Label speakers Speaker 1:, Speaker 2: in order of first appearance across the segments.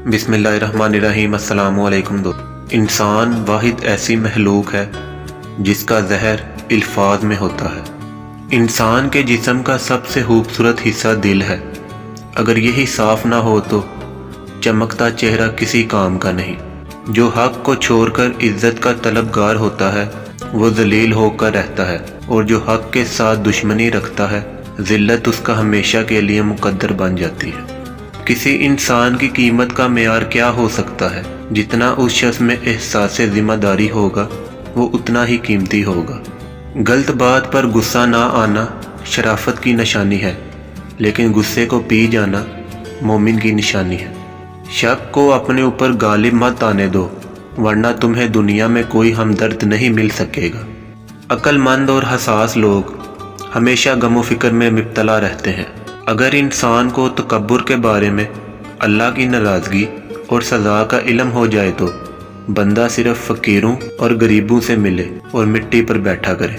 Speaker 1: بسم اللہ الرحمن الرحیم۔ السلام علیکم انسان واحد ایسی مخلوق ہے جس کا زہر الفاظ میں ہوتا ہے۔ انسان کے جسم کا سب سے خوبصورت حصہ دل ہے۔ اگر یہی صاف نہ ہو تو چمکتا چہرہ کسی کام کا نہیں۔ جو حق کو چھوڑ کر عزت کا طلبگار ہوتا ہے وہ ذلیل ہو کر رہتا ہے، اور جو حق کے ساتھ دشمنی رکھتا ہے ذلت اس کا ہمیشہ کے لیے مقدر بن جاتی ہے۔ کسی انسان کی قیمت کا معیار کیا ہو سکتا ہے؟ جتنا اس شخص میں احساس ذمہ داری ہوگا وہ اتنا ہی قیمتی ہوگا۔ غلط بات پر غصہ نہ آنا شرافت کی نشانی ہے، لیکن غصے کو پی جانا مومن کی نشانی ہے۔ شک کو اپنے اوپر غالب مت آنے دو، ورنہ تمہیں دنیا میں کوئی ہمدرد نہیں مل سکے گا۔ عقل مند اور حساس لوگ ہمیشہ غم و فکر میں مبتلا رہتے ہیں۔ اگر انسان کو تکبر کے بارے میں اللہ کی ناراضگی اور سزا کا علم ہو جائے تو بندہ صرف فقیروں اور غریبوں سے ملے اور مٹی پر بیٹھا کرے۔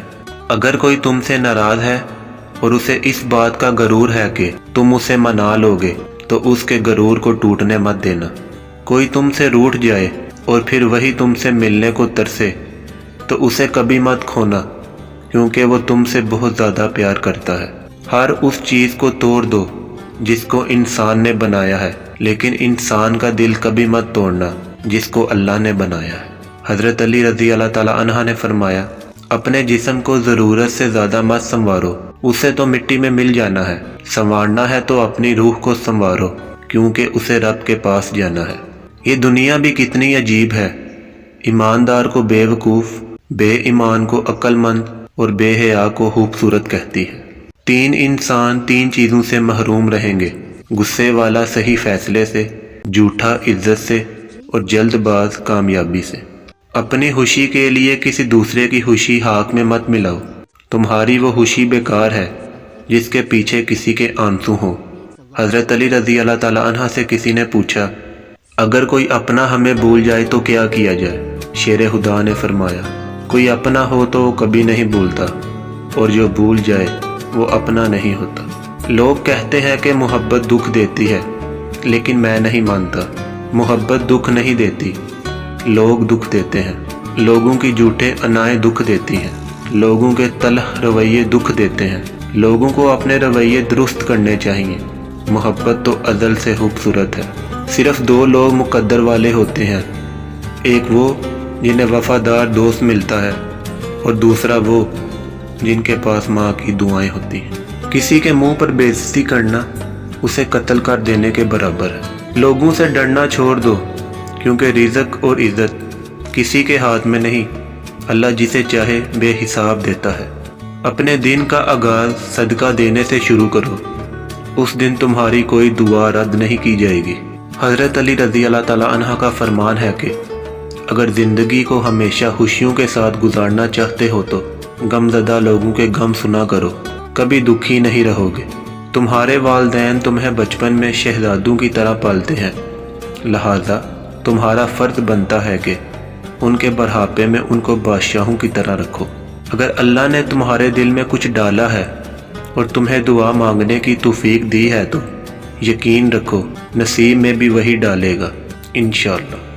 Speaker 1: اگر کوئی تم سے ناراض ہے اور اسے اس بات کا غرور ہے کہ تم اسے منا لوگے تو اس کے غرور کو ٹوٹنے مت دینا۔ کوئی تم سے روٹھ جائے اور پھر وہی تم سے ملنے کو ترسے تو اسے کبھی مت کھونا، کیونکہ وہ تم سے بہت زیادہ پیار کرتا ہے۔ ہر اس چیز کو توڑ دو جس کو انسان نے بنایا ہے، لیکن انسان کا دل کبھی مت توڑنا جس کو اللہ نے بنایا ہے۔ حضرت علی رضی اللہ تعالیٰ عنہ نے فرمایا، اپنے جسم کو ضرورت سے زیادہ مت سنوارو، اسے تو مٹی میں مل جانا ہے۔ سنوارنا ہے تو اپنی روح کو سنوارو، کیونکہ اسے رب کے پاس جانا ہے۔ یہ دنیا بھی کتنی عجیب ہے۔ ایماندار کو بے وقوف، بے ایمان کو عقل مند اور بے حیا کو خوبصورت کہتی ہے۔ تین انسان تین چیزوں سے محروم رہیں گے: غصے والا صحیح فیصلے سے، جھوٹا عزت سے، اور جلد باز کامیابی سے۔ اپنی خوشی کے لیے کسی دوسرے کی خوشی حق میں مت ملاؤ۔ تمہاری وہ خوشی بیکار ہے جس کے پیچھے کسی کے آنسو ہوں۔ حضرت علی رضی اللہ تعالیٰ عنہ سے کسی نے پوچھا، اگر کوئی اپنا ہمیں بھول جائے تو کیا کیا جائے؟ شیر خدا نے فرمایا، کوئی اپنا ہو تو وہ کبھی نہیں بھولتا، اور جو بھول جائے وہ اپنا نہیں ہوتا۔ لوگ کہتے ہیں کہ محبت دکھ دیتی ہے، لیکن میں نہیں مانتا۔ محبت دکھ نہیں دیتی، لوگ دکھ دیتے ہیں۔ لوگوں کی جھوٹے انائیں دکھ دیتی ہیں، لوگوں کے تلخ رویے دکھ دیتے ہیں۔ لوگوں کو اپنے رویے درست کرنے چاہیے۔ محبت تو ازل سے خوبصورت ہے۔ صرف دو لوگ مقدر والے ہوتے ہیں، ایک وہ جنہیں وفادار دوست ملتا ہے، اور دوسرا وہ جن کے پاس ماں کی دعائیں ہوتی ہیں۔ کسی کے منہ پر بے عزتی کرنا اسے قتل کر دینے کے برابر ہے۔ لوگوں سے ڈرنا چھوڑ دو، کیونکہ رزق اور عزت کسی کے ہاتھ میں نہیں، اللہ جسے چاہے بے حساب دیتا ہے۔ اپنے دن کا آغاز صدقہ دینے سے شروع کرو، اس دن تمہاری کوئی دعا رد نہیں کی جائے گی۔ حضرت علی رضی اللہ تعالیٰ عنہ کا فرمان ہے کہ اگر زندگی کو ہمیشہ خوشیوں کے ساتھ گزارنا چاہتے ہو تو غم زدہ لوگوں کے غم سنا کرو، کبھی دکھی نہیں رہو گے۔ تمہارے والدین تمہیں بچپن میں شہزادوں کی طرح پالتے ہیں، لہذا تمہارا فرض بنتا ہے کہ ان کے بڑھاپے میں ان کو بادشاہوں کی طرح رکھو۔ اگر اللہ نے تمہارے دل میں کچھ ڈالا ہے اور تمہیں دعا مانگنے کی توفیق دی ہے تو یقین رکھو نصیب میں بھی وہی ڈالے گا، انشاءاللہ۔